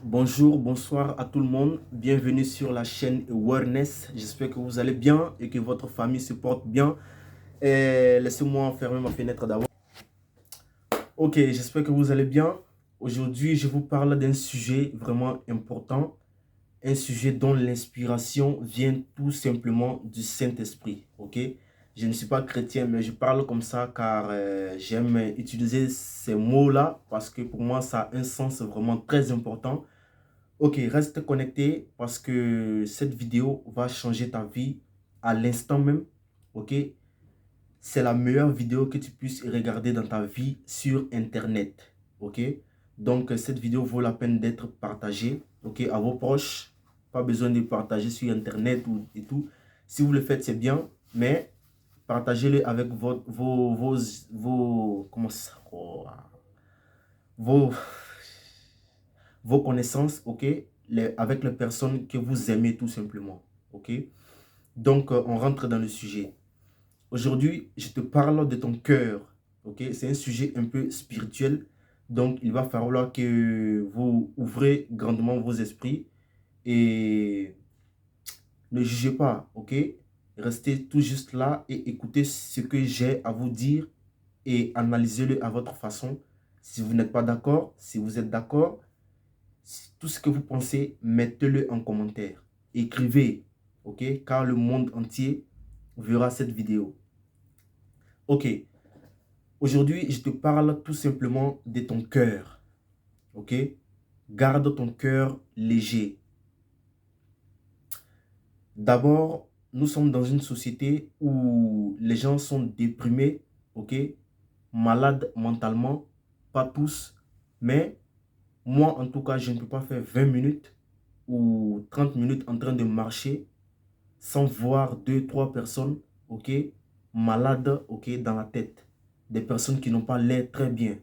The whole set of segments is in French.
Bonjour, bonsoir à tout le monde. Bienvenue sur la chaîne Awareness. J'espère que vous allez bien et que votre famille se porte bien. Et laissez-moi fermer ma fenêtre d'abord. Ok, j'espère que vous allez bien. Aujourd'hui, je vous parle d'un sujet vraiment important. Un sujet dont l'inspiration vient tout simplement du Saint-Esprit. Ok, je ne suis pas chrétien, mais je parle comme ça car j'aime utiliser ces mots-là parce que pour moi, ça a un sens vraiment très important. Ok, reste connecté parce que cette vidéo va changer ta vie à l'instant même. Ok, c'est la meilleure vidéo que tu puisses regarder dans ta vie sur Internet. Ok, donc cette vidéo vaut la peine d'être partagée. Ok, à vos proches. Pas besoin de partager sur Internet et tout. Si vous le faites, c'est bien, mais partagez-le avec comment ça, vos, vos connaissances, ok, avec les personnes que vous aimez tout simplement, ok. Donc, on rentre dans le sujet. Aujourd'hui, je te parle de ton cœur, ok. C'est un sujet un peu spirituel, donc il va falloir que vous ouvrez grandement vos esprits et ne jugez pas, ok. Restez tout juste là et écoutez ce que j'ai à vous dire et analysez-le à votre façon. Si vous n'êtes pas d'accord, si vous êtes d'accord, tout ce que vous pensez, mettez-le en commentaire. Écrivez, ok? Car le monde entier verra cette vidéo. Ok, aujourd'hui, je te parle tout simplement de ton cœur, ok? Garde ton cœur léger. D'abord, nous sommes dans une société où les gens sont déprimés, ok? Malades mentalement, pas tous, mais moi, en tout cas, je ne peux pas faire 20 minutes ou 30 minutes en train de marcher sans voir deux, trois personnes, ok, malades, ok, dans la tête. Des personnes qui n'ont pas l'air très bien.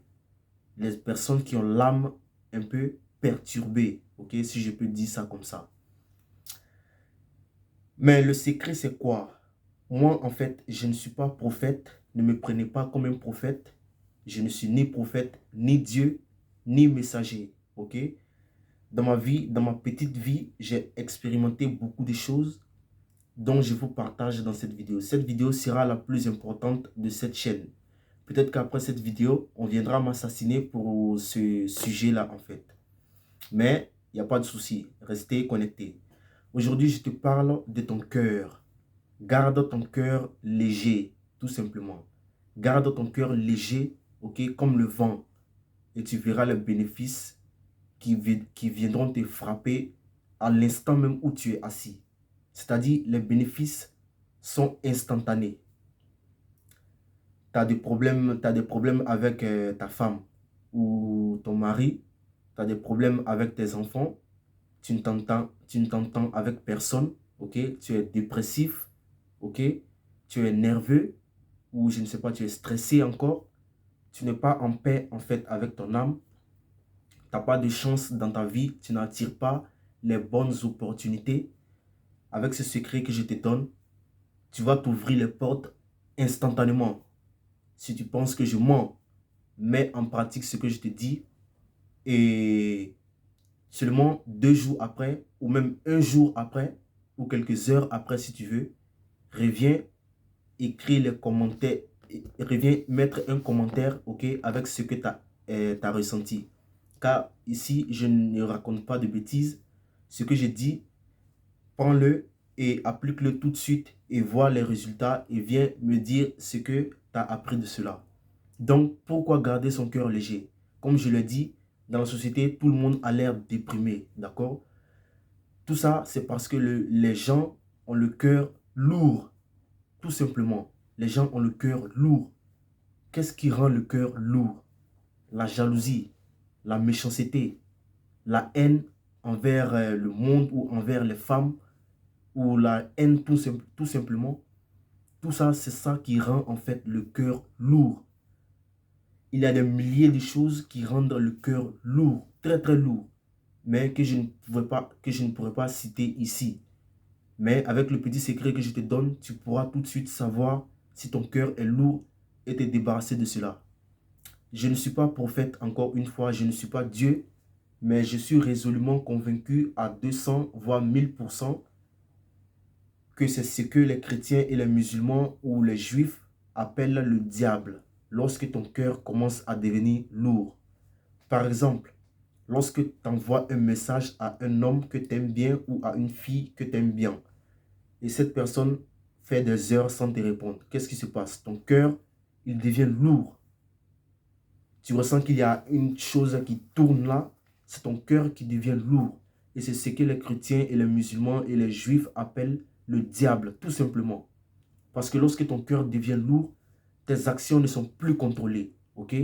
Les personnes qui ont l'âme un peu perturbée, ok, si je peux dire ça comme ça. Mais le secret, c'est quoi? Moi, en fait, je ne suis pas prophète. Ne me prenez pas comme un prophète. Je ne suis ni prophète, ni Dieu, ni messager, ok? Dans ma vie, dans ma petite vie, j'ai expérimenté beaucoup de choses dont je vous partage dans cette vidéo. Cette vidéo sera la plus importante de cette chaîne. Peut-être qu'après cette vidéo, on viendra m'assassiner pour ce sujet-là en fait. Mais il n'y a pas de souci, restez connectés. Aujourd'hui, je te parle de ton cœur. Garde ton cœur léger, tout simplement. Garde ton cœur léger, ok, comme le vent. Et tu verras les bénéfices qui viendront te frapper à l'instant même où tu es assis. C'est-à-dire, les bénéfices sont instantanés. Tu as des problèmes avec ta femme ou ton mari, tu as des problèmes avec tes enfants, tu ne t'entends avec personne, ok? Tu es dépressif, ok? Tu es nerveux ou je ne sais pas, tu es stressé encore, tu n'es pas en paix en fait avec ton âme, tu n'as pas de chance dans ta vie, tu n'attires pas les bonnes opportunités. Avec ce secret que je te donne, tu vas t'ouvrir les portes instantanément. Si tu penses que je mens, mets en pratique ce que je te dis et seulement 2 jours après ou même un jour après ou quelques heures après si tu veux, reviens écrire les commentaires, reviens mettre un commentaire, ok, avec ce que tu as ressenti. Car ici, je ne raconte pas de bêtises. Ce que je dis, prends-le et applique-le tout de suite et vois les résultats et viens me dire ce que tu as appris de cela. Donc, pourquoi garder son cœur léger? Comme je l'ai dit, dans la société, tout le monde a l'air déprimé, d'accord? Tout ça, c'est parce que les gens ont le cœur lourd, tout simplement. Les gens ont le cœur lourd. Qu'est-ce qui rend le cœur lourd? La jalousie, la méchanceté, la haine envers le monde ou envers les femmes, ou la haine tout simplement. Tout ça, c'est ça qui rend en fait le cœur lourd. Il y a des milliers de choses qui rendent le cœur lourd, très très lourd, mais que je ne pourrais pas citer ici. Mais avec le petit secret que je te donne, tu pourras tout de suite savoir si ton cœur est lourd et te débarrasser de cela. Je ne suis pas prophète, encore une fois, je ne suis pas Dieu, mais je suis résolument convaincu à 200 voire 1000% que c'est ce que les chrétiens et les musulmans ou les juifs appellent le diable lorsque ton cœur commence à devenir lourd. Par exemple, lorsque tu envoies un message à un homme que tu aimes bien ou à une fille que tu aimes bien et cette personne fait des heures sans te répondre, qu'est-ce qui se passe? Ton cœur, il devient lourd. Tu ressens qu'il y a une chose qui tourne là, c'est ton cœur qui devient lourd. Et c'est ce que les chrétiens et les musulmans et les juifs appellent le diable, tout simplement. Parce que lorsque ton cœur devient lourd, tes actions ne sont plus contrôlées, ok?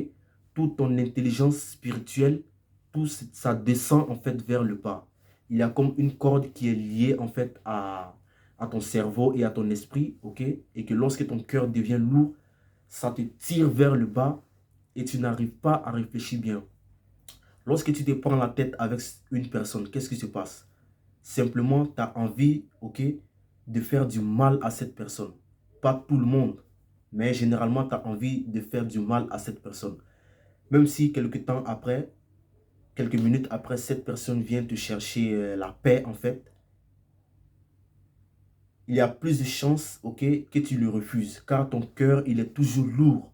Toute ton intelligence spirituelle, tout ça descend en fait vers le bas. Il y a comme une corde qui est liée en fait à ton cerveau et à ton esprit, ok? Et que lorsque ton cœur devient lourd, ça te tire vers le bas et tu n'arrives pas à réfléchir bien. Lorsque tu te prends la tête avec une personne, qu'est-ce qui se passe? Simplement, tu as envie, ok, de faire du mal à cette personne. Pas tout le monde, mais généralement, tu as envie de faire du mal à cette personne. Même si quelques temps après, quelques minutes après, cette personne vient te chercher la paix, en fait, il y a plus de chances, ok, que tu le refuses, car ton cœur, il est toujours lourd.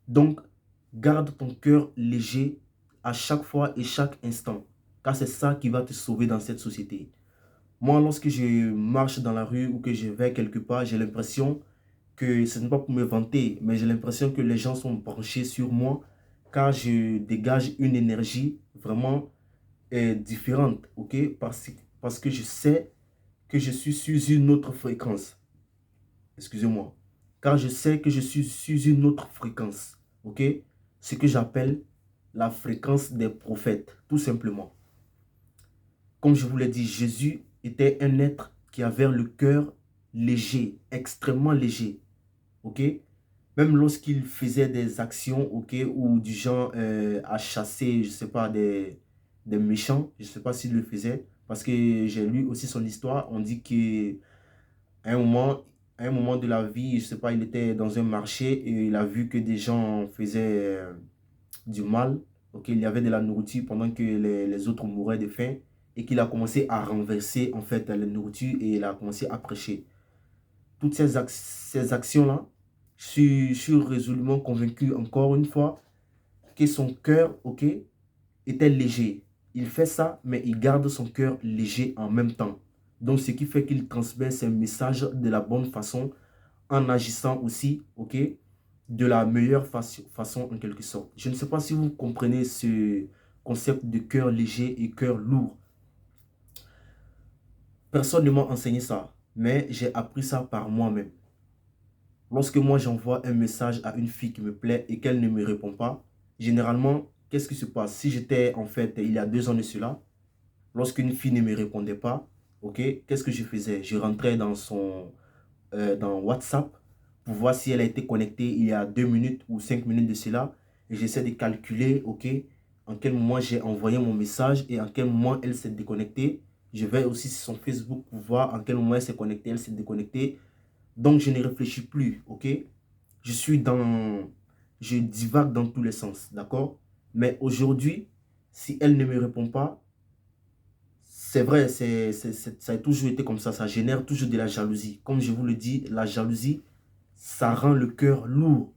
Donc, garde ton cœur léger à chaque fois et chaque instant, car c'est ça qui va te sauver dans cette société. Moi, lorsque je marche dans la rue ou que je vais quelque part, j'ai l'impression que ce n'est pas pour me vanter, mais j'ai l'impression que les gens sont branchés sur moi, car je dégage une énergie vraiment différente, ok? Parce que je sais que je suis sur une autre fréquence. Excusez-moi. Car je sais que je suis sur une autre fréquence, ok? Ce que j'appelle la fréquence des prophètes, tout simplement. Comme je vous l'ai dit, Jésus était un être qui avait le cœur léger, extrêmement léger, ok? Même lorsqu'il faisait des actions, ok, ou du genre à chasser, je ne sais pas, des méchants, je ne sais pas s'il le faisait, parce que j'ai lu aussi son histoire, on dit qu'à à un moment de la vie, je ne sais pas, il était dans un marché et il a vu que des gens faisaient du mal, ok, il y avait de la nourriture pendant que les autres mouraient de faim et qu'il a commencé à renverser en fait la nourriture et il a commencé à prêcher. Toutes ces actions-là, je suis résolument convaincu encore une fois que son cœur, ok, était léger. Il fait ça, mais il garde son cœur léger en même temps. Donc, ce qui fait qu'il transmet ses messages de la bonne façon en agissant aussi, ok, de la meilleure façon en quelque sorte. Je ne sais pas si vous comprenez ce concept de cœur léger et cœur lourd. Personne ne m'a enseigné ça, mais j'ai appris ça par moi-même. Lorsque moi j'envoie un message à une fille qui me plaît et qu'elle ne me répond pas, généralement, qu'est-ce qui se passe? Si j'étais en fait, il y a 2 ans de cela, lorsqu'une fille ne me répondait pas, ok, qu'est-ce que je faisais? Je rentrais dans WhatsApp pour voir si elle a été connectée il y a 2 minutes ou 5 minutes de cela. Et j'essaie de calculer, ok, en quel moment j'ai envoyé mon message et en quel moment elle s'est déconnectée. Je vais aussi sur son Facebook pour voir en quel moment elle s'est connectée, elle s'est déconnectée. Donc, je ne réfléchis plus, ok? Je suis dans... Je divague dans tous les sens, d'accord? Mais aujourd'hui, si elle ne me répond pas, c'est vrai, ça a toujours été comme ça génère toujours de la jalousie. Comme je vous le dis, la jalousie, ça rend le cœur lourd.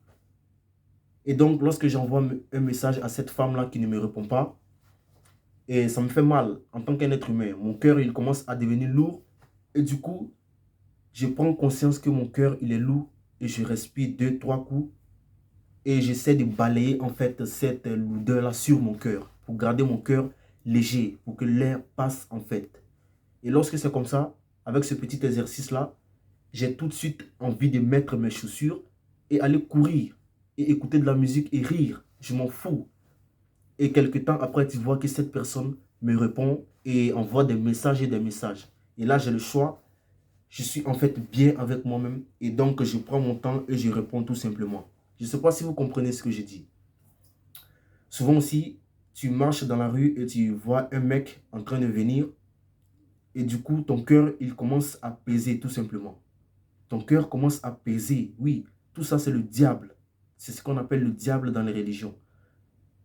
Et donc, lorsque j'envoie un message à cette femme-là qui ne me répond pas, et ça me fait mal en tant qu'un être humain. Mon cœur, il commence à devenir lourd. Et du coup, je prends conscience que mon cœur, il est lourd. Et je respire 2, 3 coups. Et j'essaie de balayer en fait cette lourdeur-là sur mon cœur. Pour garder mon cœur léger. Pour que l'air passe en fait. Et lorsque c'est comme ça, avec ce petit exercice-là, j'ai tout de suite envie de mettre mes chaussures et aller courir. Et écouter de la musique et rire. Je m'en fous. Et quelque temps après, tu vois que cette personne me répond et envoie des messages et des messages. Et là, j'ai le choix. Je suis en fait bien avec moi-même. Et donc, je prends mon temps et je réponds tout simplement. Je ne sais pas si vous comprenez ce que je dis. Souvent aussi, tu marches dans la rue et tu vois un mec en train de venir. Et du coup, ton cœur, il commence à peser tout simplement. Ton cœur commence à peser. Oui, tout ça, c'est le diable. C'est ce qu'on appelle le diable dans les religions.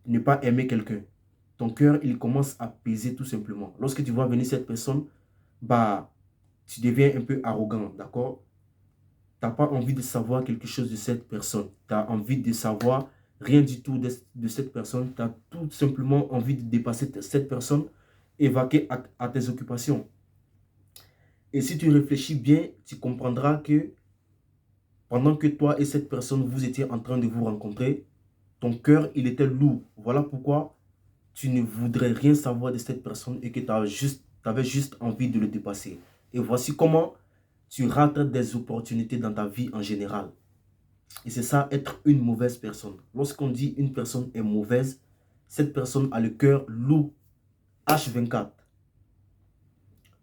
Ne pas aimer quelqu'un. ton cœur, il commence à peser tout simplement. Lorsque tu vois venir cette personne, bah, tu deviens un peu arrogant, d'accord? Tu n'as pas envie de savoir quelque chose de cette personne. Tu as envie de savoir rien du tout de cette personne. Tu as tout simplement envie de dépasser cette personne et vaquer à tes occupations. Et si tu réfléchis bien, tu comprendras que pendant que toi et cette personne, vous étiez en train de vous rencontrer, ton cœur, il était lourd. Voilà pourquoi tu ne voudrais rien savoir de cette personne et que tu avais juste envie de le dépasser. Et voici comment tu rates des opportunités dans ta vie en général. Et c'est ça, être une mauvaise personne. Lorsqu'on dit une personne est mauvaise, cette personne a le cœur lourd, H24.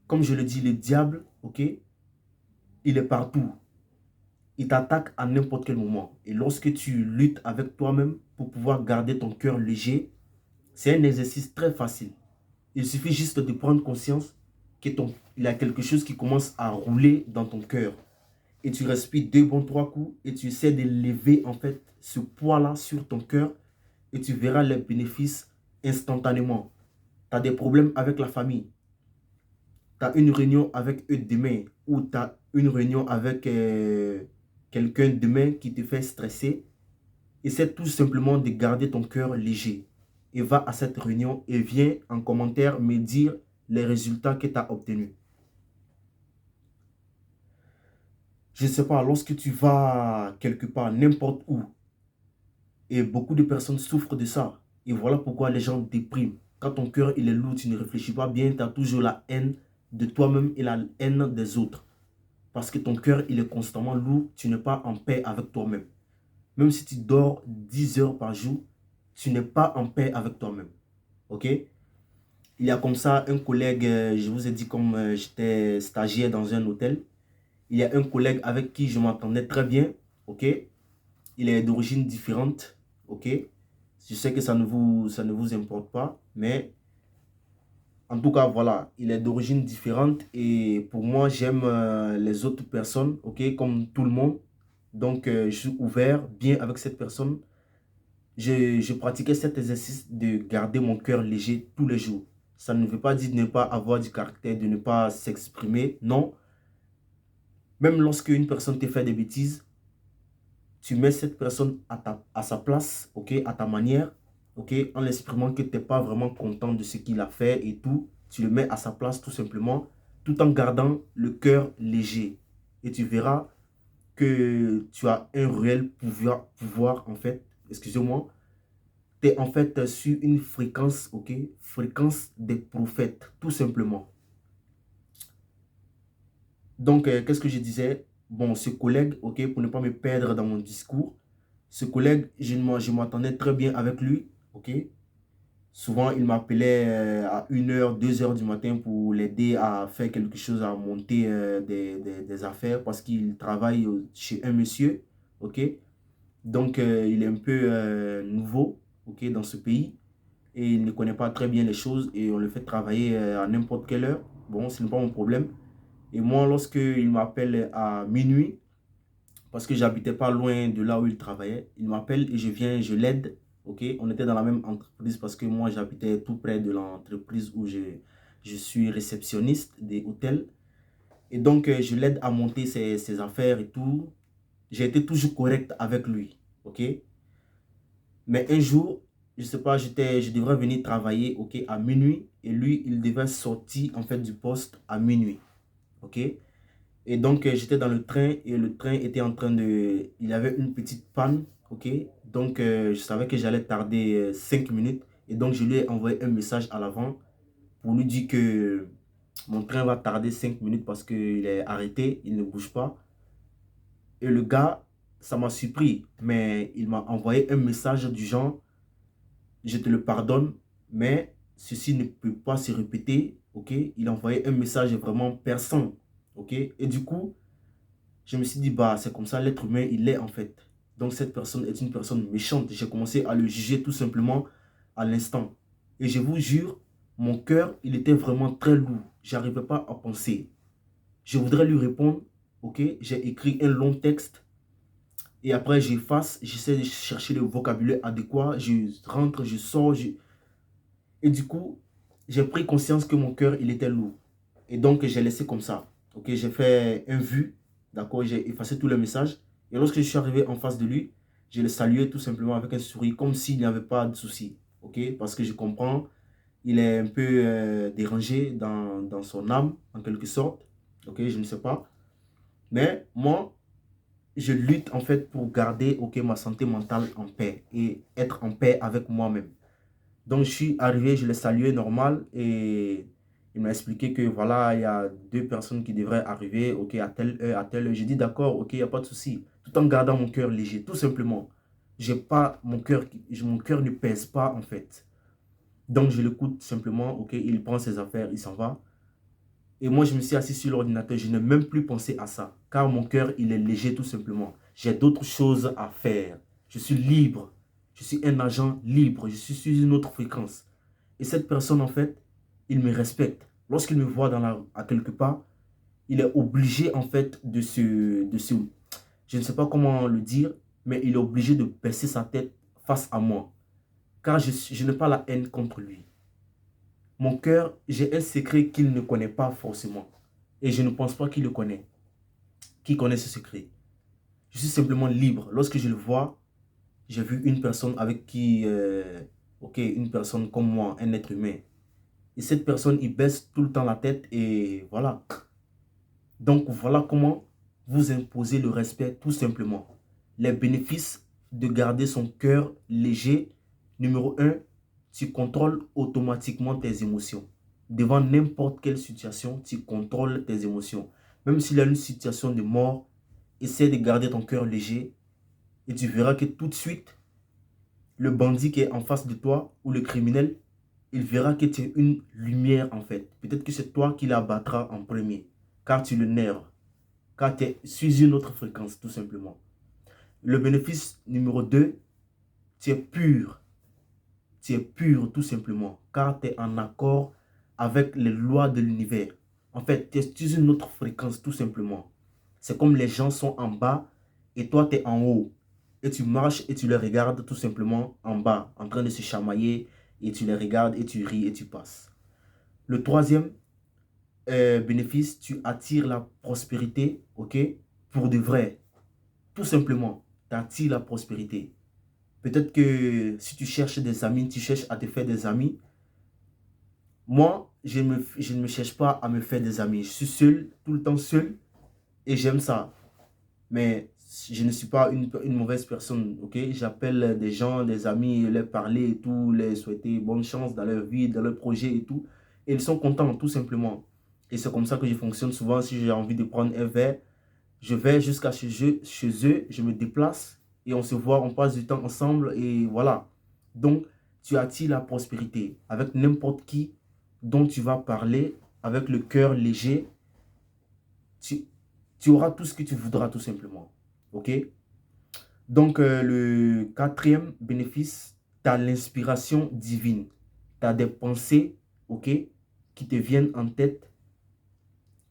Comme je le dis, le diable, ok, il est partout. Il t'attaque à n'importe quel moment. Et lorsque tu luttes avec toi-même pour pouvoir garder ton cœur léger, c'est un exercice très facile. Il suffit juste de prendre conscience qu'il y a quelque chose qui commence à rouler dans ton cœur. Et tu respires 2 bons 3 coups et tu essaies de lever en fait ce poids-là sur ton cœur et tu verras les bénéfices instantanément. Tu as des problèmes avec la famille. Tu as une réunion avec eux demain ou tu as une réunion avec quelqu'un demain qui te fait stresser. Essaie tout simplement de garder ton cœur léger. Et va à cette réunion et viens en commentaire me dire les résultats que tu as obtenus. Je ne sais pas, lorsque tu vas quelque part, n'importe où, et beaucoup de personnes souffrent de ça. Et voilà pourquoi les gens dépriment. Quand ton cœur il est lourd, tu ne réfléchis pas bien, tu as toujours la haine de toi-même et la haine des autres. Parce que ton cœur il est constamment lourd, tu n'es pas en paix avec toi-même. Même si tu dors 10 heures par jour, tu n'es pas en paix avec toi-même. Ok? Il y a comme ça un collègue, je vous ai dit comme j'étais stagiaire dans un hôtel. Il y a un collègue avec qui je m'entendais très bien. Ok? Il est d'origine différente. Ok? Je sais que ça ne vous importe pas, mais en tout cas, voilà, il est d'origine différente et pour moi, j'aime les autres personnes, ok, comme tout le monde. Donc, je suis ouvert, bien avec cette personne. Je pratiquais cet exercice de garder mon cœur léger tous les jours. Ça ne veut pas dire de ne pas avoir du caractère, de ne pas s'exprimer, non. Même lorsque une personne te fait des bêtises, tu mets cette personne à sa place, ok, à ta manière, ok, en l'exprimant que tu n'es pas vraiment content de ce qu'il a fait et tout. Tu le mets à sa place tout simplement, tout en gardant le cœur léger. Et tu verras que tu as un réel pouvoir en fait, excusez-moi, tu es en fait sur une fréquence, ok, fréquence des prophètes, tout simplement. Donc, qu'est-ce que je disais? Bon, ce collègue, ok, pour ne pas me perdre dans mon discours, ce collègue, je m'entendais très bien avec lui, ok? Souvent, il m'appelait à 1 h, 2 h du matin pour l'aider à faire quelque chose, à monter des affaires parce qu'il travaille chez un monsieur, ok? Donc, il est un peu nouveau, ok, dans ce pays et il ne connaît pas très bien les choses et on le fait travailler à n'importe quelle heure. Bon, ce n'est pas mon problème. Et moi, lorsqu'il m'appelle à minuit, parce que j'habitais pas loin de là où il travaillait, il m'appelle et je viens, je l'aide. Ok, on était dans la même entreprise parce que moi, j'habitais tout près de l'entreprise où je suis réceptionniste des hôtels. Et donc, je l'aide à monter ses affaires et tout. J'ai été toujours correct avec lui. Ok, mais un jour, je sais pas, je devrais venir travailler, ok, à minuit. Et lui, il devait sortir en fait du poste à minuit. Ok. Et donc, j'étais dans le train et le train était en train de... Il y avait une petite panne, ok? Donc, je savais que j'allais tarder 5 minutes. Et donc, je lui ai envoyé un message à l'avant pour lui dire que mon train va tarder 5 minutes parce qu'il est arrêté, il ne bouge pas. Et le gars, ça m'a surpris, mais il m'a envoyé un message du genre, je te le pardonne, mais ceci ne peut pas se répéter, ok? Il a envoyé un message vraiment perçant, ok? Et du coup, je me suis dit, bah, c'est comme ça, l'être humain, il est en fait. Donc, cette personne est une personne méchante. J'ai commencé à le juger tout simplement à l'instant. Et je vous jure, mon cœur, il était vraiment très lourd. Je n'arrivais pas à penser. Je voudrais lui répondre, ok, j'ai écrit un long texte. Et après, j'efface, j'essaie de chercher le vocabulaire adéquat. Je rentre, je sors. Et Et du coup, j'ai pris conscience que mon cœur, il était lourd. Et donc, j'ai laissé comme ça. Ok, j'ai fait un vu. D'accord, j'ai effacé tous les messages. Et lorsque je suis arrivé en face de lui, je le saluais tout simplement avec un sourire, comme s'il n'y avait pas de souci. Ok, parce que je comprends, il est un peu dérangé dans son âme, en quelque sorte. Ok, je ne sais pas. Mais moi, je lutte en fait pour garder ok, ma santé mentale en paix et être en paix avec moi-même. Donc, je suis arrivé, je l'ai salué normal et il m'a expliqué que voilà, il y a deux personnes qui devraient arriver, ok, à telle heure, à telle heure. J'ai dit d'accord, ok, il n'y a pas de souci. Tout en gardant mon cœur léger, tout simplement. J'ai pas mon cœur ne pèse pas en fait. Donc, je l'écoute simplement, ok, il prend ses affaires, il s'en va. Et moi, je me suis assis sur l'ordinateur, je n'ai même plus pensé à ça, car mon cœur, il est léger tout simplement. J'ai d'autres choses à faire. Je suis libre. Je suis un agent libre. Je suis sur une autre fréquence. Et cette personne, en fait, il me respecte. Lorsqu'il me voit à quelque part, il est obligé, en fait, je ne sais pas comment le dire, mais il est obligé de baisser sa tête face à moi. Car je n'ai pas la haine contre lui. Mon cœur, j'ai un secret qu'il ne connaît pas forcément. Et je ne pense pas qu'il le connaît. Qui connaît ce secret? Je suis simplement libre. Lorsque je le vois, j'ai vu une personne avec qui, ok, une personne comme moi, un être humain. Et cette personne, il baisse tout le temps la tête et voilà. Donc voilà comment vous imposez le respect tout simplement. Les bénéfices de garder son cœur léger. Numéro un, tu contrôles automatiquement tes émotions. Devant n'importe quelle situation, tu contrôles tes émotions. Même s'il y a une situation de mort, essaie de garder ton cœur léger et tu verras que tout de suite, le bandit qui est en face de toi ou le criminel, il verra que tu es une lumière en fait. Peut-être que c'est toi qui l'abattra en premier, car tu le nerves, car tu es sur une autre fréquence tout simplement. Le bénéfice numéro 2, tu es pur. Tu es pur tout simplement, car tu es en accord avec les lois de l'univers. En fait, tu es sur une autre fréquence tout simplement. C'est comme les gens sont en bas et toi tu es en haut. Et tu marches et tu les regardes tout simplement en bas, en train de se chamailler, et tu les regardes et tu ris et tu passes. Le troisième bénéfice, tu attires la prospérité, ok, pour de vrai. Tout simplement, tu attires la prospérité. Peut-être que si tu cherches des amis, tu cherches à te faire des amis. Moi, je ne me cherche pas à me faire des amis. Je suis seul, tout le temps seul, et j'aime ça. Mais je ne suis pas une mauvaise personne, ok? J'appelle des gens, des amis, les parler et tout, les souhaiter bonne chance dans leur vie, dans leur projet et tout. Et ils sont contents, tout simplement. Et c'est comme ça que je fonctionne souvent. Si j'ai envie de prendre un verre, je vais jusqu'à chez eux, je me déplace et on se voit, on passe du temps ensemble et voilà. Donc, tu attires la prospérité avec n'importe qui dont tu vas parler, avec le cœur léger. Tu, tu auras tout ce que tu voudras tout simplement. Ok? Donc, le quatrième bénéfice, tu as l'inspiration divine. Tu as des pensées, ok, qui te viennent en tête,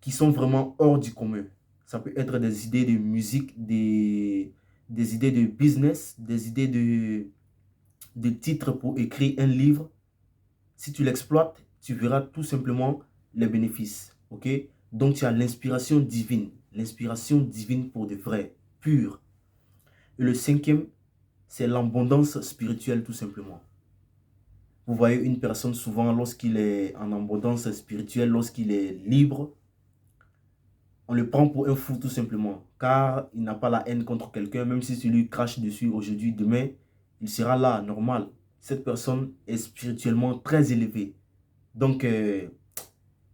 qui sont vraiment hors du commun. Ça peut être des idées de musique, des idées de business, des idées de titres pour écrire un livre. Si tu l'exploites, tu verras tout simplement les bénéfices. Ok? Donc, tu as l'inspiration divine pour de vrai, pure. Et le cinquième, c'est l'abondance spirituelle tout simplement. Vous voyez une personne souvent lorsqu'il est en abondance spirituelle, lorsqu'il est libre, on le prend pour un fou tout simplement. Car il n'a pas la haine contre quelqu'un, même si tu lui craches dessus aujourd'hui, demain, il sera là, normal. Cette personne est spirituellement très élevée. Donc,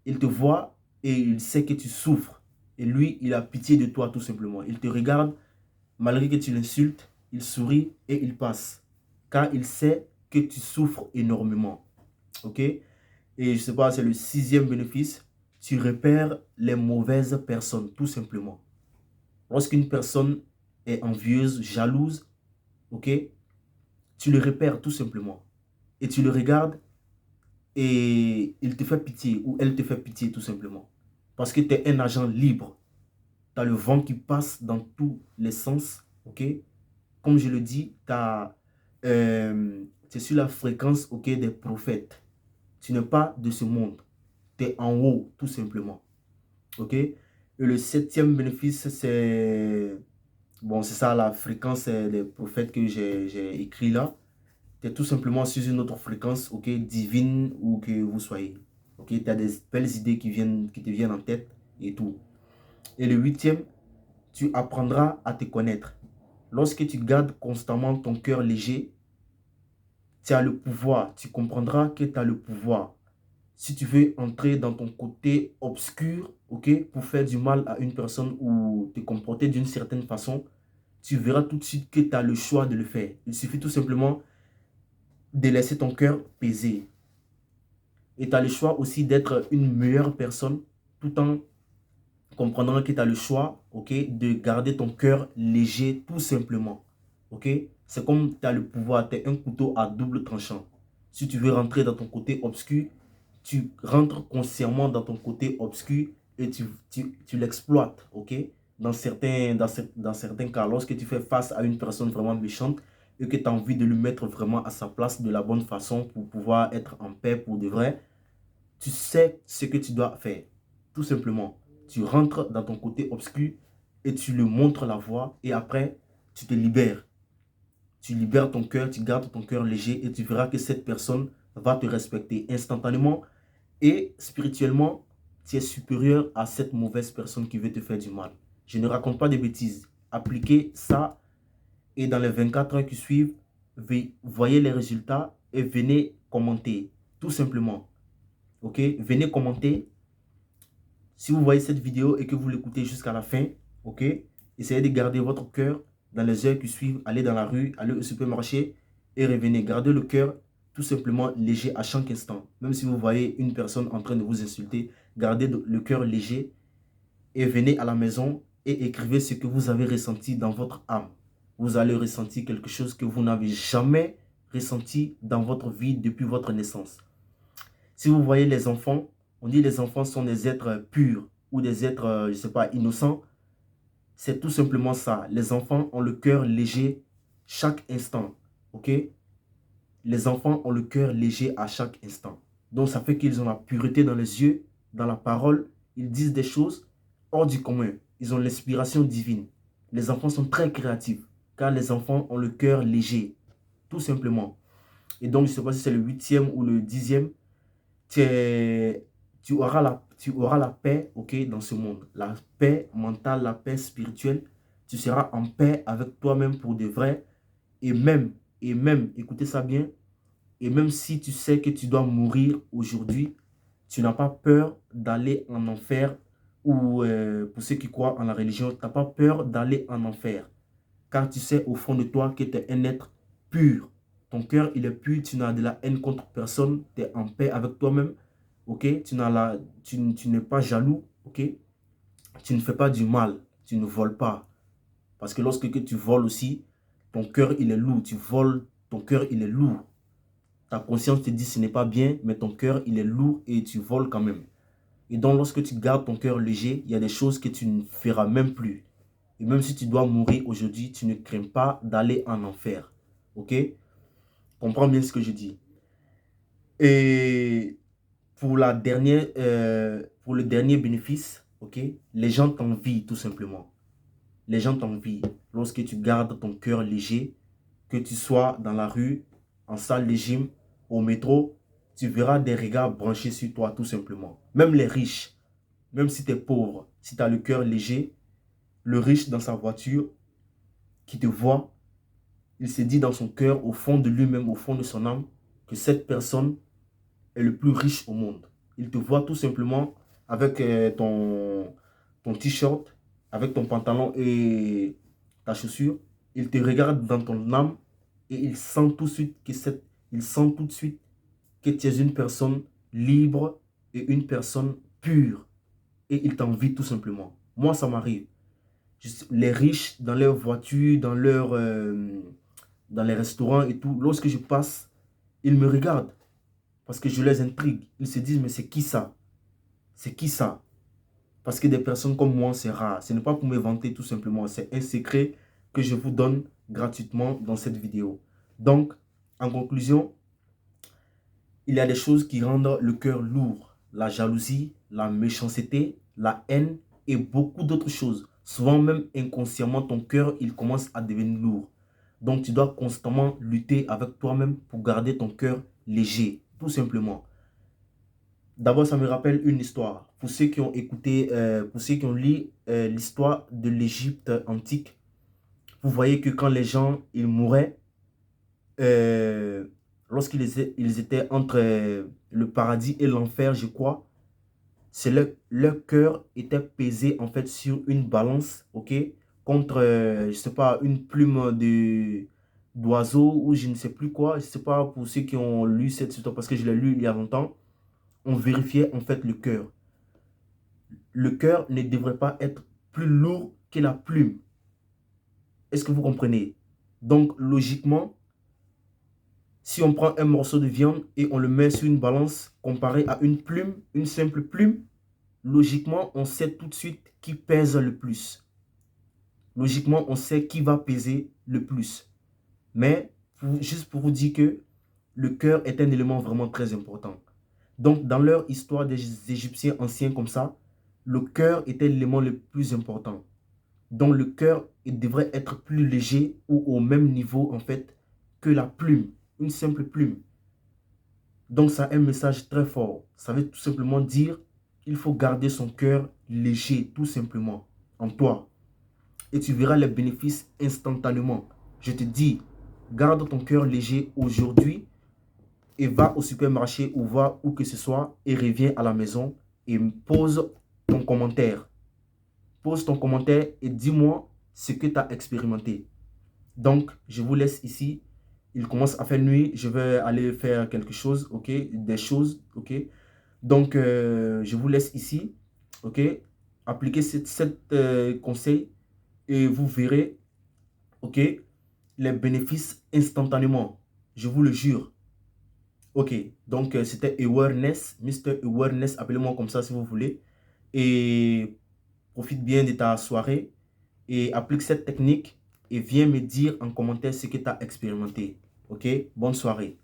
il te voit et il sait que tu souffres. Et lui, il a pitié de toi tout simplement. Il te regarde, malgré que tu l'insultes, il sourit et il passe. Car il sait que tu souffres énormément. Ok? Et je sais pas, c'est le sixième bénéfice. Tu repères les mauvaises personnes, tout simplement. Lorsqu'une personne est envieuse, jalouse, ok? Tu le repères tout simplement. Et tu le regardes et il te fait pitié ou elle te fait pitié tout simplement. Parce que tu es un agent libre. Tu as le vent qui passe dans tous les sens, ok? Comme je le dis, tu es sur la fréquence, ok, des prophètes. Tu n'es pas de ce monde. Tu es en haut, tout simplement. Ok? Et le 7e bénéfice, c'est... Bon, c'est ça la fréquence des prophètes que j'ai écrit là. Tu es tout simplement sur une autre fréquence, ok, divine, où que vous soyez. Ok? Tu as des belles idées qui te viennent en tête et tout. Et le 8e, tu apprendras à te connaître. Lorsque tu gardes constamment ton cœur léger, tu as le pouvoir. Tu comprendras que tu as le pouvoir. Si tu veux entrer dans ton côté obscur, ok, pour faire du mal à une personne ou te comporter d'une certaine façon, tu verras tout de suite que tu as le choix de le faire. Il suffit tout simplement de laisser ton cœur peser. Et tu as le choix aussi d'être une meilleure personne tout en comprenant que tu as le choix, ok, de garder ton cœur léger tout simplement. Ok? C'est comme tu as le pouvoir, tu es un couteau à double tranchant. Si tu veux rentrer dans ton côté obscur, tu rentres consciemment dans ton côté obscur et tu l'exploites, ok? Dans certains cas, lorsque tu fais face à une personne vraiment méchante et que tu as envie de lui mettre vraiment à sa place de la bonne façon pour pouvoir être en paix pour de vrai, tu sais ce que tu dois faire. Tout simplement, tu rentres dans ton côté obscur et tu lui montres la voie et après, tu te libères. Tu libères ton cœur, tu gardes ton cœur léger et tu verras que cette personne va te respecter instantanément. Et spirituellement, tu es supérieur à cette mauvaise personne qui veut te faire du mal. Je ne raconte pas de bêtises. Appliquez ça et dans les 24 heures qui suivent, voyez les résultats et venez commenter. Tout simplement. Ok? Venez commenter. Si vous voyez cette vidéo et que vous l'écoutez jusqu'à la fin, ok? Essayez de garder votre cœur dans les heures qui suivent. Allez dans la rue, allez au supermarché et revenez. Gardez le cœur tout simplement léger à chaque instant. Même si vous voyez une personne en train de vous insulter, gardez le cœur léger et venez à la maison et écrivez ce que vous avez ressenti dans votre âme. Vous allez ressentir quelque chose que vous n'avez jamais ressenti dans votre vie depuis votre naissance. Si vous voyez les enfants, on dit les enfants sont des êtres purs ou des êtres, je ne sais pas, innocents. C'est tout simplement ça. Les enfants ont le cœur léger chaque instant. Ok? Les enfants ont le cœur léger à chaque instant. Donc ça fait qu'ils ont la pureté dans les yeux, dans la parole. Ils disent des choses hors du commun. Ils ont l'inspiration divine. Les enfants sont très créatifs car les enfants ont le cœur léger. Tout simplement. Et donc je ne sais pas si c'est le 8e ou le 10e. Tu auras la paix, ok, dans ce monde. La paix mentale, la paix spirituelle. Tu seras en paix avec toi-même pour de vrai. Et même, écoutez ça bien, et même si tu sais que tu dois mourir aujourd'hui, tu n'as pas peur d'aller en enfer ou pour ceux qui croient en la religion, tu n'as pas peur d'aller en enfer. Car tu sais au fond de toi que tu es un être pur. Ton cœur, il est pur, tu n'as de la haine contre personne, tu es en paix avec toi-même. Ok, tu n'es pas jaloux, ok, tu ne fais pas du mal, tu ne voles pas. Parce que lorsque tu voles aussi, ton cœur il est lourd, tu voles, ton cœur il est lourd. Ta conscience te dit ce n'est pas bien, mais ton cœur il est lourd et tu voles quand même. Et donc lorsque tu gardes ton cœur léger, il y a des choses que tu ne feras même plus. Et même si tu dois mourir aujourd'hui, tu ne crains pas d'aller en enfer. Ok? Comprends bien ce que je dis. Et pour pour le dernier bénéfice, ok, les gens t'envient tout simplement. Les gens t'envient. Lorsque tu gardes ton cœur léger, que tu sois dans la rue, en salle de gym, au métro, tu verras des regards branchés sur toi tout simplement. Même les riches, même si tu es pauvre, si tu as le cœur léger, le riche dans sa voiture qui te voit, il se dit dans son cœur, au fond de lui-même, au fond de son âme, que cette personne est le plus riche au monde. Il te voit tout simplement avec ton t-shirt, avec ton pantalon et ta chaussure. Il te regarde dans ton âme et il sent tout de suite que tu es une personne libre et une personne pure. Et il t'envie tout simplement. Moi, ça m'arrive. Les riches dans leur voiture, dans les restaurants et tout, lorsque je passe, ils me regardent. Parce que je les intrigue. Ils se disent, mais c'est qui ça? C'est qui ça? Parce que des personnes comme moi, c'est rare. Ce n'est pas pour me vanter tout simplement. C'est un secret que je vous donne gratuitement dans cette vidéo. Donc, en conclusion, il y a des choses qui rendent le cœur lourd. La jalousie, la méchanceté, la haine et beaucoup d'autres choses. Souvent même inconsciemment, ton cœur, il commence à devenir lourd. Donc tu dois constamment lutter avec toi-même pour garder ton cœur léger, tout simplement. D'abord, ça me rappelle une histoire. Pour ceux qui ont écouté, pour ceux qui ont lu l'histoire de l'Égypte antique, vous voyez que quand les gens ils mouraient, euh, ils étaient entre le paradis et l'enfer, je crois, c'est leur cœur était pesé en fait sur une balance, ok, contre, je sais pas, une plume de d'oiseau ou je ne sais plus quoi. Je sais pas pour ceux qui ont lu cette histoire parce que je l'ai lu il y a longtemps. On vérifiait en fait le cœur. Le cœur ne devrait pas être plus lourd que la plume. Est-ce que vous comprenez? Donc logiquement, si on prend un morceau de viande et on le met sur une balance comparé à une plume, une simple plume, logiquement, on sait tout de suite qui pèse le plus. Logiquement, on sait qui va peser le plus. Mais, juste pour vous dire que le cœur est un élément vraiment très important. Donc, dans leur histoire des Égyptiens anciens comme ça, le cœur était l'élément le plus important. Donc, le cœur, il devrait être plus léger ou au même niveau, en fait, que la plume, une simple plume. Donc, ça a un message très fort. Ça veut tout simplement dire qu'il faut garder son cœur léger, tout simplement, en toi. Et tu verras les bénéfices instantanément. Je te dis, garde ton cœur léger aujourd'hui et va au supermarché ou va où que ce soit et reviens à la maison et pose ton commentaire. Pose ton commentaire et dis-moi ce que tu as expérimenté. Donc, je vous laisse ici. Il commence à faire nuit. Je vais aller faire quelque chose, ok? Des choses, ok? Donc, je vous laisse ici, ok? Appliquez cette conseil et vous verrez, ok, les bénéfices instantanément. Je vous le jure. Ok, donc c'était Awareness, Mr. Awareness, appelez-moi comme ça si vous voulez. Et profite bien de ta soirée et applique cette technique et viens me dire en commentaire ce que tu as expérimenté. Ok, bonne soirée.